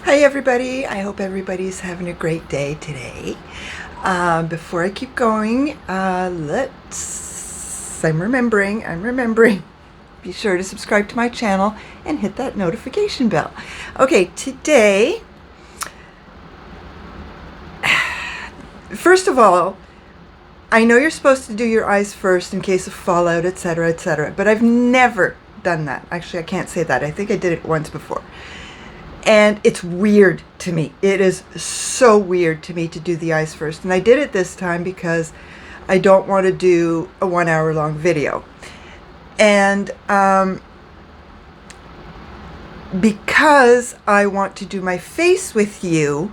Hi everybody, I hope everybody's having a great day today. Before I keep going, I'm remembering, be sure to subscribe to my channel and hit that notification bell. Okay, today, first of all, I know you're supposed to do your eyes first in case of fallout, etc., etc., but I've never done that. Actually, I can't say that. I think I did it once before. And it's weird to me. It is so weird to me to do the eyes first. And I did it this time because I don't want to do a 1 hour long video. And because I want to do my face with you,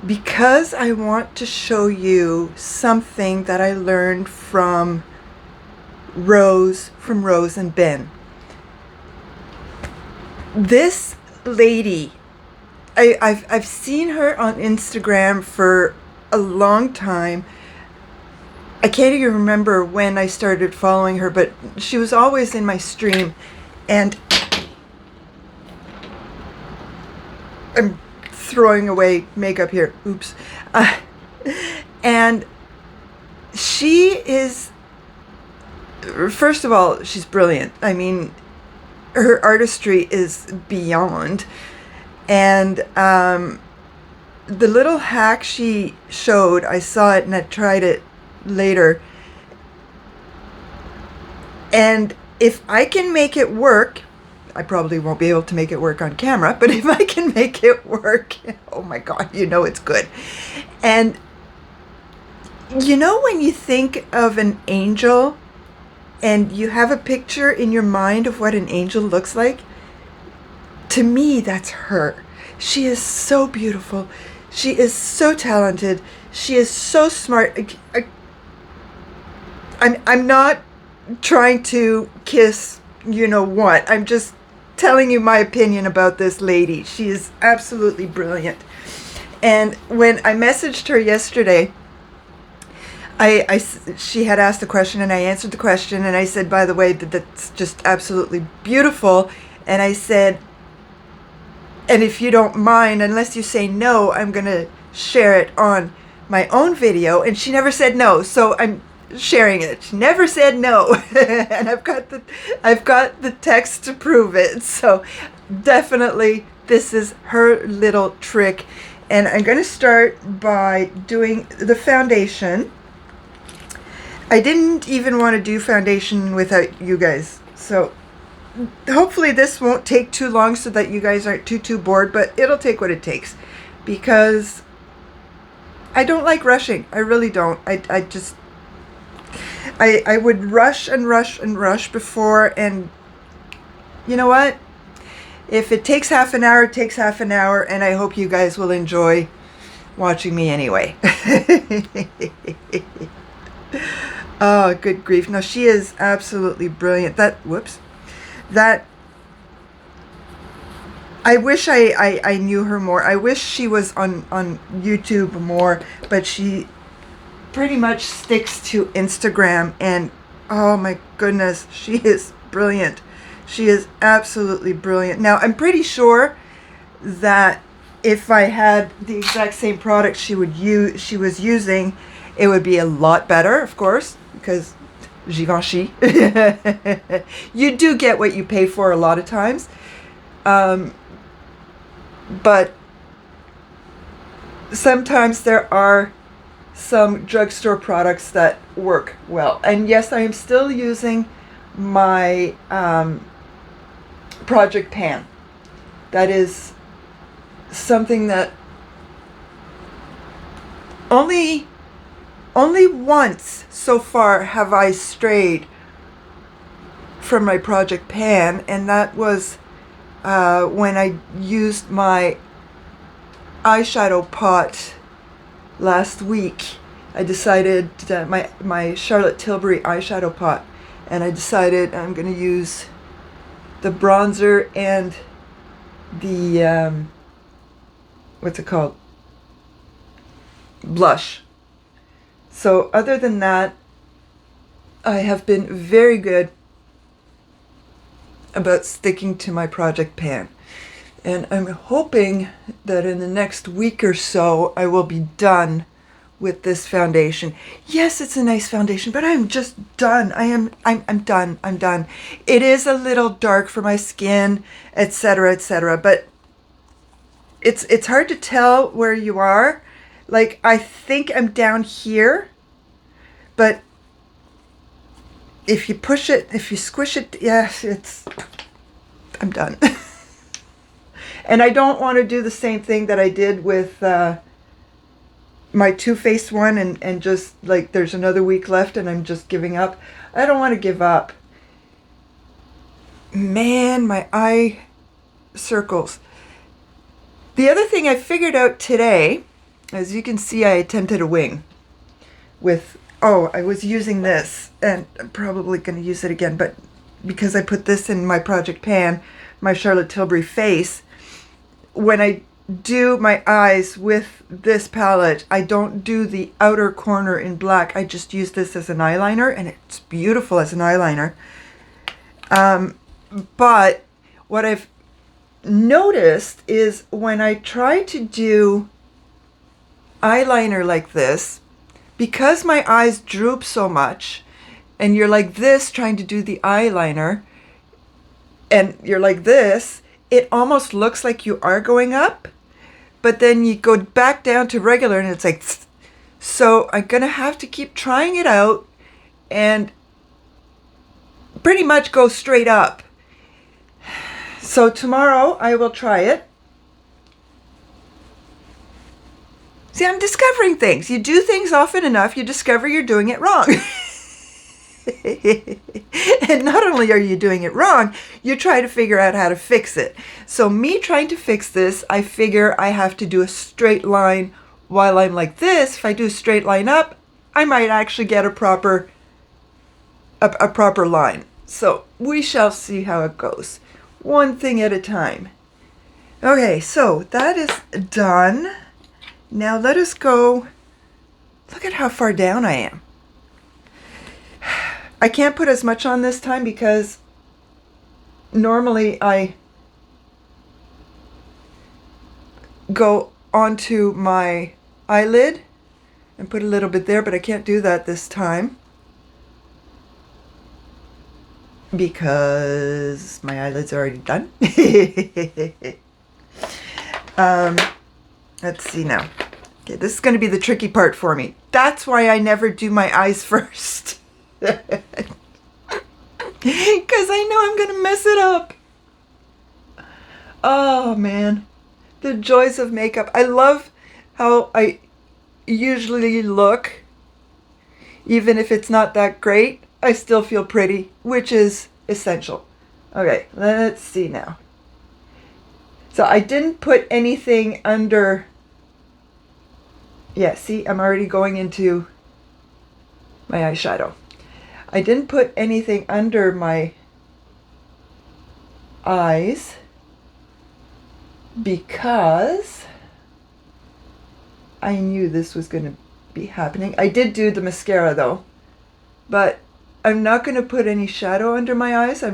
because I want to show you something that I learned from Rose and Ben. This lady, I've seen her on Instagram for a long time. I can't even remember when I started following her, but she was always in my stream, and I'm throwing away makeup here. Oops. And she is, first of all, she's brilliant. I mean, her artistry is beyond. And the little hack she showed, I saw it and I tried it later. And if I can make it work, I probably won't be able to make it work on camera, but if I can make it work, oh my God, you know it's good. And you know when you think of an angel and you have a picture in your mind of what an angel looks like? To me, that's her. She is so beautiful. She is so talented. She is so smart. I'm not trying to kiss you know what. I'm just telling you my opinion about this lady. She is absolutely brilliant. And when I messaged her yesterday, she had asked a question and I answered the question, and I said, by the way, that's just absolutely beautiful. And I said, and if you don't mind, unless you say no, I'm going to share it on my own video. And she never said no, so I'm sharing it. She never said no. And I've got the text to prove it. So definitely this is her little trick. And I'm going to start by doing the foundation. I didn't even want to do foundation without you guys, so hopefully this won't take too long so that you guys aren't too bored, but it'll take what it takes, because I don't like rushing. I really don't. I would rush and rush before, and you know what? If it takes half an hour, it takes half an hour, and I hope you guys will enjoy watching me anyway. Oh, good grief. No, she is absolutely brilliant. I wish I knew her more. I wish she was on YouTube more, but she pretty much sticks to Instagram, and oh my goodness, she is brilliant. She is absolutely brilliant. Now, I'm pretty sure that if I had the exact same product she was using, it would be a lot better, of course, because Givenchy. You do get what you pay for a lot of times. But sometimes there are some drugstore products that work well. And yes, I am still using my Project Pan. That is something that only once so far have I strayed from my Project Pan, and that was when I used my eyeshadow pot last week. I decided that my Charlotte Tilbury eyeshadow pot, and I decided I'm going to use the bronzer and the what's it called? Blush. So other than that, I have been very good about sticking to my Project Pan. And I'm hoping that in the next week or so, I will be done with this foundation. Yes, it's a nice foundation, but I'm just done. I'm done. I'm done. It is a little dark for my skin, etc., etc., but it's hard to tell where you are. Like, I think I'm down here, but if you push it, if you squish it, yes, I'm done. And I don't want to do the same thing that I did with my Too Faced one and just like there's another week left and I'm just giving up. I don't want to give up. Man, my eye circles. The other thing I figured out today, as you can see, I attempted a wing with, I was using this, and I'm probably going to use it again, but because I put this in my Project Pan, my Charlotte Tilbury face, when I do my eyes with this palette, I don't do the outer corner in black. I just use this as an eyeliner, and it's beautiful as an eyeliner. But what I've noticed is when I try to do eyeliner like this, because my eyes droop so much, and you're like this trying to do the eyeliner, and you're like this, it almost looks like you are going up, but then you go back down to regular and it's like, so I'm gonna have to keep trying it out and pretty much go straight up. So tomorrow I will try it. See, I'm discovering things. You do things often enough, you discover you're doing it wrong. And not only are you doing it wrong, you try to figure out how to fix it. So me trying to fix this, I figure I have to do a straight line while I'm like this. If I do a straight line up, I might actually get a proper line. So we shall see how it goes. One thing at a time. Okay, so that is done. Now let us go. Look at how far down I am. I can't put as much on this time because normally I go onto my eyelid and put a little bit there, but I can't do that this time because my eyelid's already done. Let's see now. Okay, this is going to be the tricky part for me. That's why I never do my eyes first. Because I know I'm going to mess it up. Oh, man. The joys of makeup. I love how I usually look. Even if it's not that great, I still feel pretty, which is essential. Okay, let's see now. So I didn't put anything under. Yeah, see, I'm already going into my eyeshadow. I didn't put anything under my eyes because I knew this was going to be happening. I did do the mascara though, but I'm not going to put any shadow under my eyes. I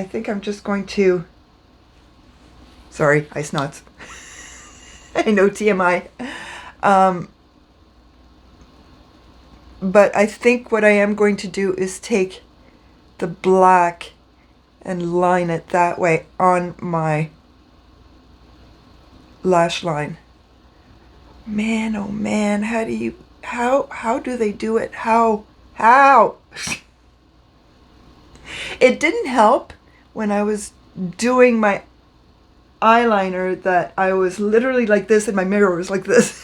think I'm just going to, sorry, ice knots. I know, TMI. But I think what I am going to do is take the black and line it that way on my lash line. Man, oh man, how do they do it? How? It didn't help when I was doing my eyeliner that I was literally like this and my mirror was like this.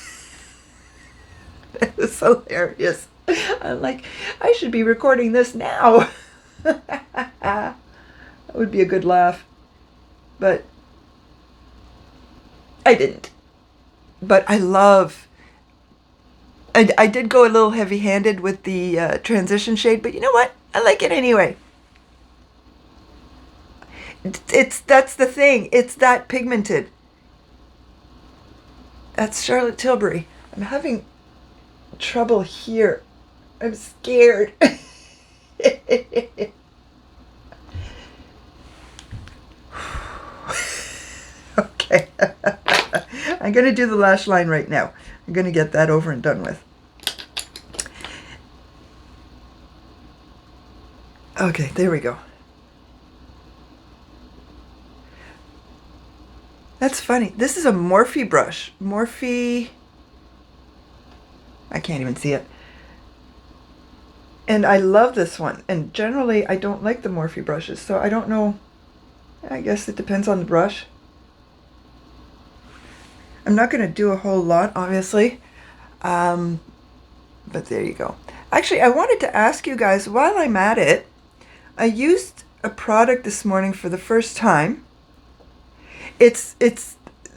It was hilarious. I'm like, I should be recording this now. That would be a good laugh. But I didn't. But I did go a little heavy-handed with the transition shade, but you know what? I like it anyway. That's the thing. It's that pigmented. That's Charlotte Tilbury. I'm having trouble here. I'm scared. Okay. Okay. I'm going to do the lash line right now. I'm going to get that over and done with. Okay, there we go. That's funny. This is a Morphe brush. Morphe... I can't even see it. And I love this one. And generally, I don't like the Morphe brushes, so I don't know. I guess it depends on the brush. I'm not going to do a whole lot, obviously. But there you go. Actually, I wanted to ask you guys, while I'm at it, I used a product this morning for the first time. It's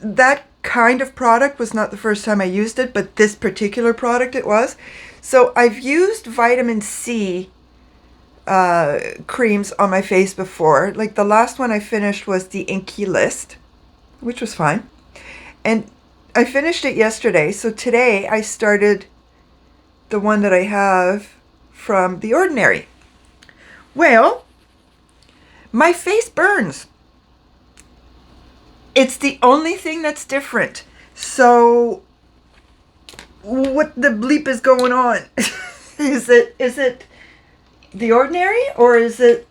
that kind of product was not the first time I used it, but this particular product it was. So I've used vitamin C creams on my face before. Like the last one I finished was the Inky List, which was fine. And I finished it yesterday. So today I started the one that I have from The Ordinary. Well, my face burns. It's the only thing that's different. So what the bleep is going on? Is it The Ordinary, or is it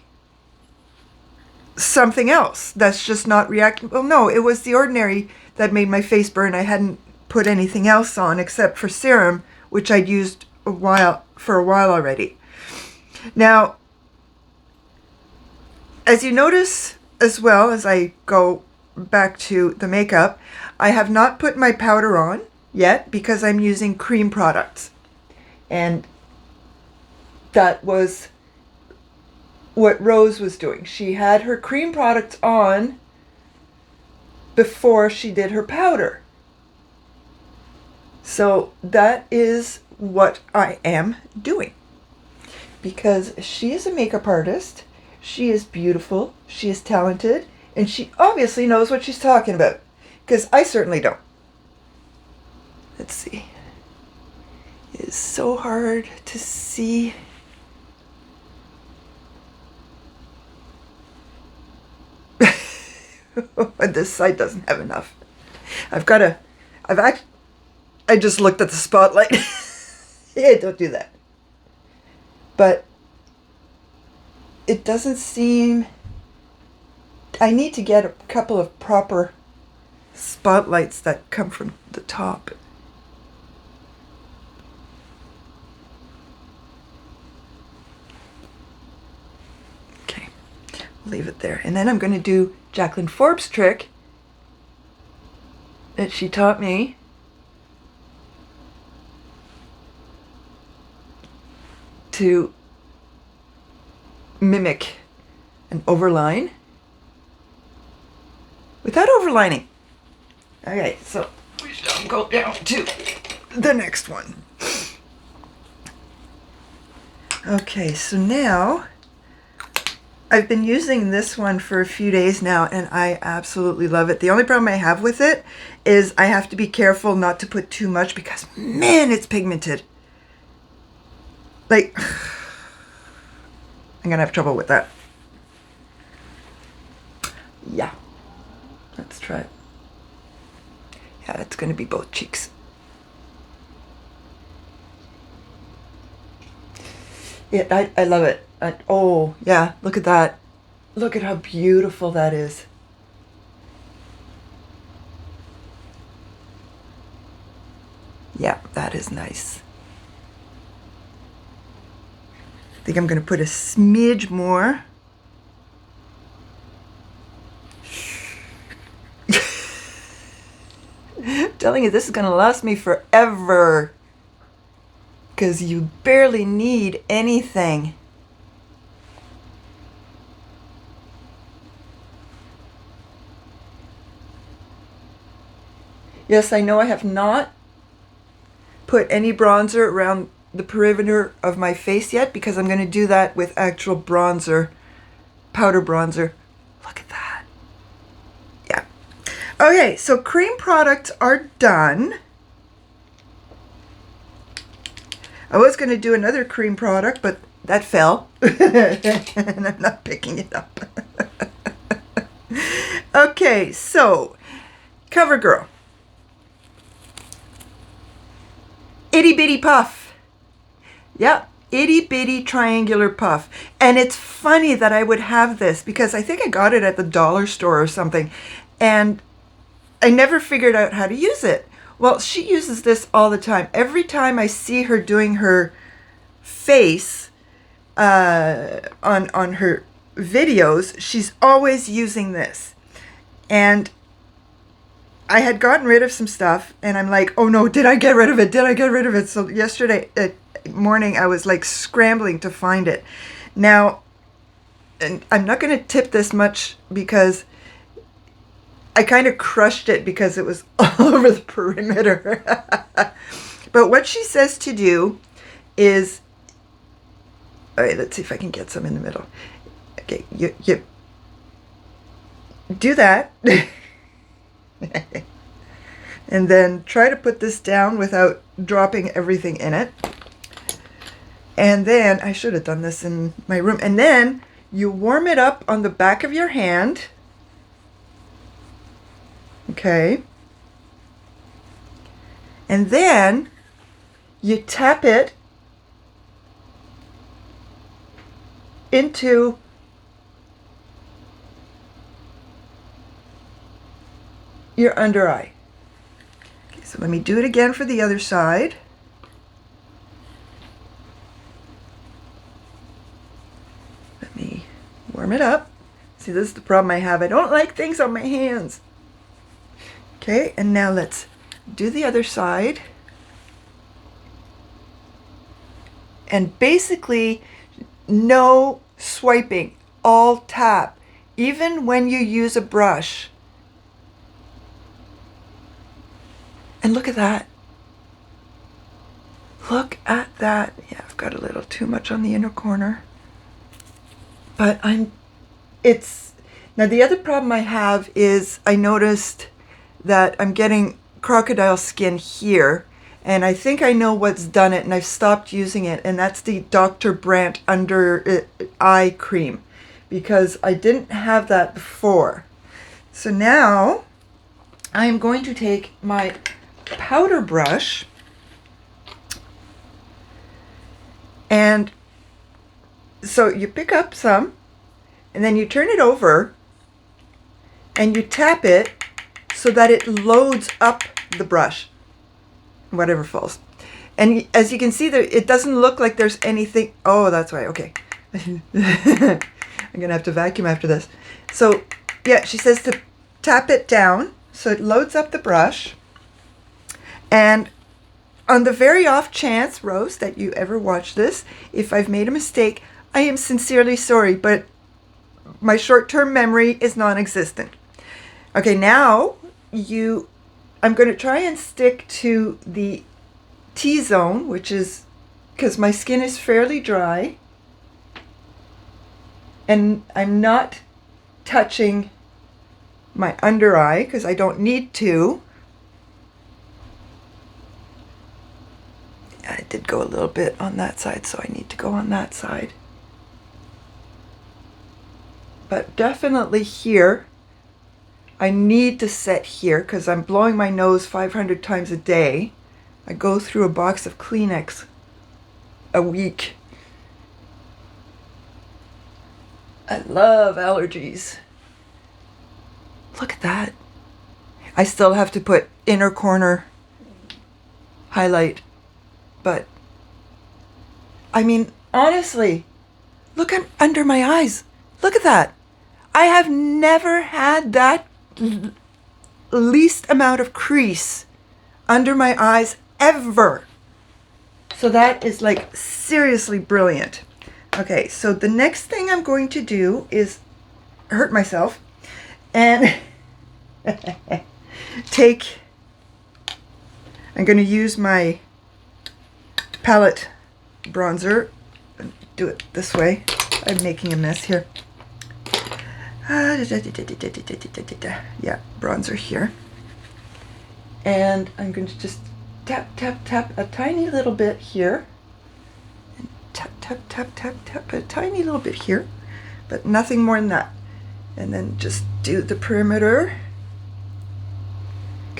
something else that's just not reacting? Well, no, it was The Ordinary that made my face burn. I hadn't put anything else on except for serum, which I'd used for a while already. Now, as you notice, as well as I go back to the makeup, I have not put my powder on yet because I'm using cream products. And that was what Rose was doing. She had her cream products on before she did her powder. So that is what I am doing. Because she is a makeup artist. She is beautiful, she is talented, and she obviously knows what she's talking about, because I certainly don't. Let's see. It is so hard to see. This side doesn't have enough. I just looked at the spotlight. Yeah, don't do that. But it doesn't seem... I need to get a couple of proper spotlights that come from the top. Okay, leave it there. And then I'm going to do Jacqueline Forbes' trick that she taught me. To mimic an overline without overlining. Okay, so we shall go down to the next one. Okay, so now I've been using this one for a few days now and I absolutely love it. The only problem I have with it is I have to be careful not to put too much because, man, it's pigmented. Like, I'm gonna have trouble with that. Yeah, let's try it. Yeah, it's gonna be both cheeks. Yeah, I love it. Oh, yeah, look at that. Look at how beautiful that is. Yeah, that is nice. I think I'm going to put a smidge more. I'm telling you, this is going to last me forever. Because you barely need anything. Yes, I know I have not put any bronzer around the perimeter of my face yet because I'm going to do that with actual bronzer, powder bronzer. Look at that. Yeah. Okay, so cream products are done. I was going to do another cream product, but that fell. And I'm not picking it up. Okay, so CoverGirl. Itty Bitty Puff. Yep, itty bitty triangular puff. And it's funny that I would have this because I think I got it at the dollar store or something. And I never figured out how to use it. Well, she uses this all the time. Every time I see her doing her face on her videos, she's always using this. And I had gotten rid of some stuff, and I'm like, oh no, did I get rid of it? Did I get rid of it? So yesterday morning, I was like scrambling to find it. Now, and I'm not going to tip this much because I kind of crushed it because it was all over the perimeter. But what she says to do is, all right, let's see if I can get some in the middle. Okay, you do that. And then try to put this down without dropping everything in it. And then, I should have done this in my room. And then you warm it up on the back of your hand. Okay. And then you tap it into your under eye. Okay, so let me do it again for the other side. Let me warm it up. See, this is the problem I have. I don't like things on my hands. Okay, and now let's do the other side. And basically, no swiping, all tap, even when you use a brush. And look at that. Look at that. Yeah, I've got a little too much on the inner corner. But now the other problem I have is I noticed that I'm getting crocodile skin here. And I think I know what's done it, and I've stopped using it. And that's the Dr. Brandt under eye cream, because I didn't have that before. So now I'm going to take my powder brush, and so you pick up some, and then you turn it over, and you tap it so that it loads up the brush, whatever falls. And as you can see, there, it doesn't look like there's anything. Oh, that's why. Okay. I'm going to have to vacuum after this. So, yeah, she says to tap it down so it loads up the brush. And on the very off chance, Rose, that you ever watch this, if I've made a mistake, I am sincerely sorry, but my short-term memory is non-existent. Okay, now I'm going to try and stick to the T-zone, which is because my skin is fairly dry, and I'm not touching my under eye because I don't need to. I did go a little bit on that side, so I need to go on that side. But definitely here, I need to set here because I'm blowing my nose 500 times a day. I go through a box of Kleenex a week. I love allergies. Look at that. I still have to put inner corner highlight. But, I mean, honestly, look under my eyes. Look at that. I have never had that least amount of crease under my eyes ever. So that is like seriously brilliant. Okay, so the next thing I'm going to do is hurt myself and I'm going to use my palette bronzer. Do it this way. I'm making a mess here. Yeah, bronzer here. And I'm going to just tap, tap, tap a tiny little bit here. And tap, tap, tap, tap, tap a tiny little bit here. But nothing more than that. And then just do the perimeter.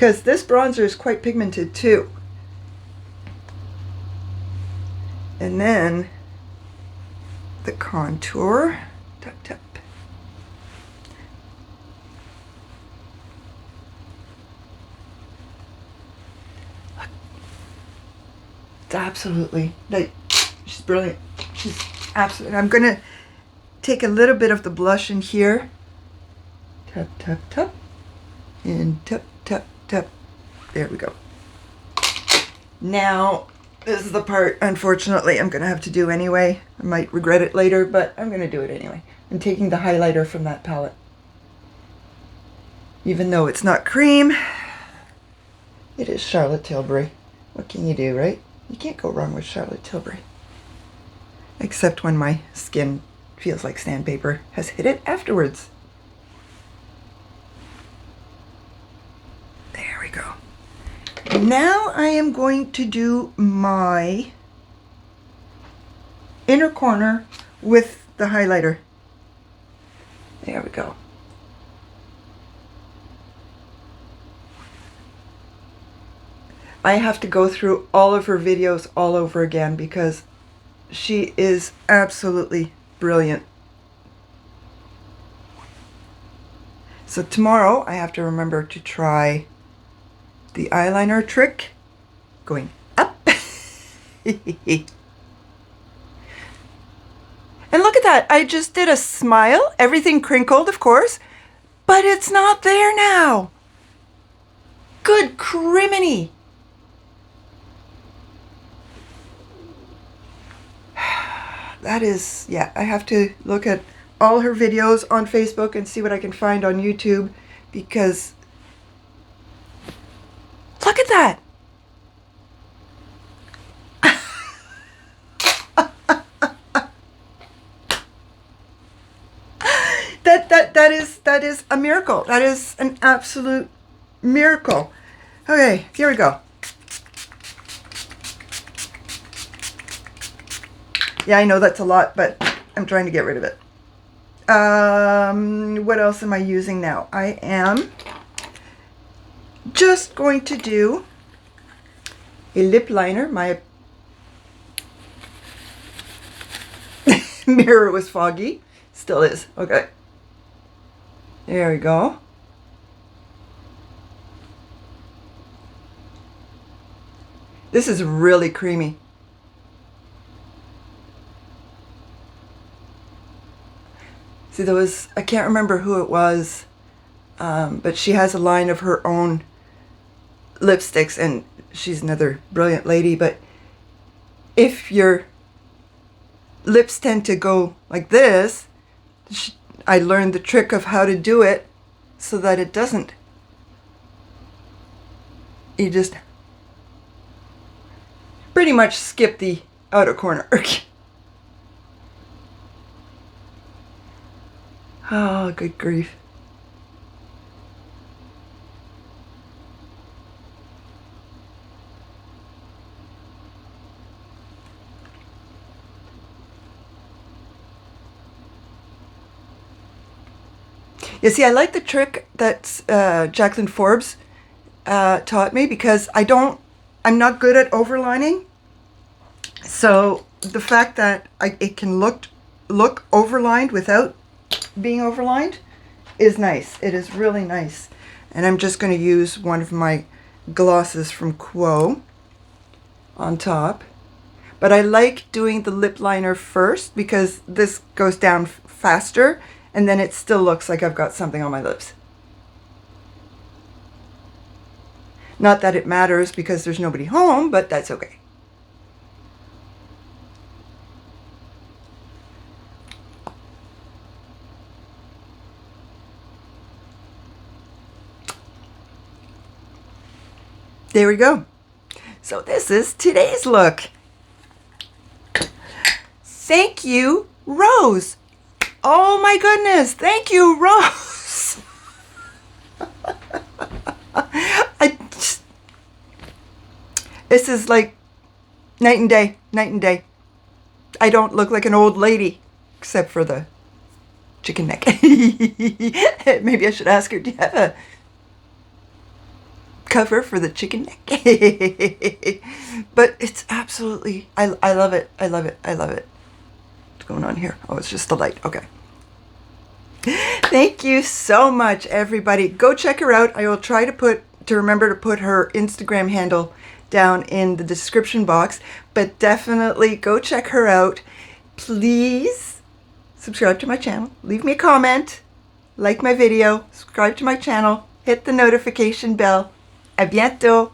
because this bronzer is quite pigmented too. And then the contour. Tap, tap. It's absolutely, like, she's brilliant. She's absolutely, I'm going to take a little bit of the blush in here. Tap, tap, tap. And tap, tap, tap. There we go. Now, this is the part, unfortunately, I'm going to have to do anyway. I might regret it later, but I'm going to do it anyway. I'm taking the highlighter from that palette. Even though it's not cream, it is Charlotte Tilbury. What can you do, right? You can't go wrong with Charlotte Tilbury. Except when my skin feels like sandpaper has hit it afterwards. There we go. Now I am going to do my inner corner with the highlighter. There we go. I have to go through all of her videos all over again because she is absolutely brilliant. So tomorrow I have to remember to try the eyeliner trick going up. And look at that. I just did a smile. Everything crinkled, of course, but it's not there now. Good criminy. That is, yeah, I have to look at all her videos on Facebook and see what I can find on YouTube because look at that. That is a miracle. That is an absolute miracle. Okay, here we go. Yeah, I know that's a lot, but I'm trying to get rid of it. What else am I using now? I am just going to do a lip liner. My mirror was foggy. Still is. Okay. There we go. This is really creamy. See, there was, I can't remember who it was, but she has a line of her own lipsticks, and she's another brilliant lady, but if your lips tend to go like this, I learned the trick of how to do it so that it doesn't. You just pretty much skip the outer corner. Oh, good grief. You see, I like the trick that Jacqueline Forbes taught me because I'm not good at overlining. So the fact that it can look overlined without being overlined is nice. It is really nice. And I'm just going to use one of my glosses from Quo on top. But I like doing the lip liner first because this goes down faster and then it still looks like I've got something on my lips. Not that it matters because there's nobody home, but that's okay. There we go. So this is today's look. Thank you, Rose. Oh my goodness. Thank you, Rose. This is like night and day, night and day. I don't look like an old lady, except for the chicken neck. Maybe I should ask her, do you have a cover for the chicken neck. But it's absolutely, I love it. I love it. I love it. What's going on here? Oh, it's just the light. Okay. Thank you so much, everybody. Go check her out. I will try to remember to put her Instagram handle down in the description box, but definitely go check her out. Please subscribe to my channel, leave me a comment, like my video, subscribe to my channel, hit the notification bell. À bientôt.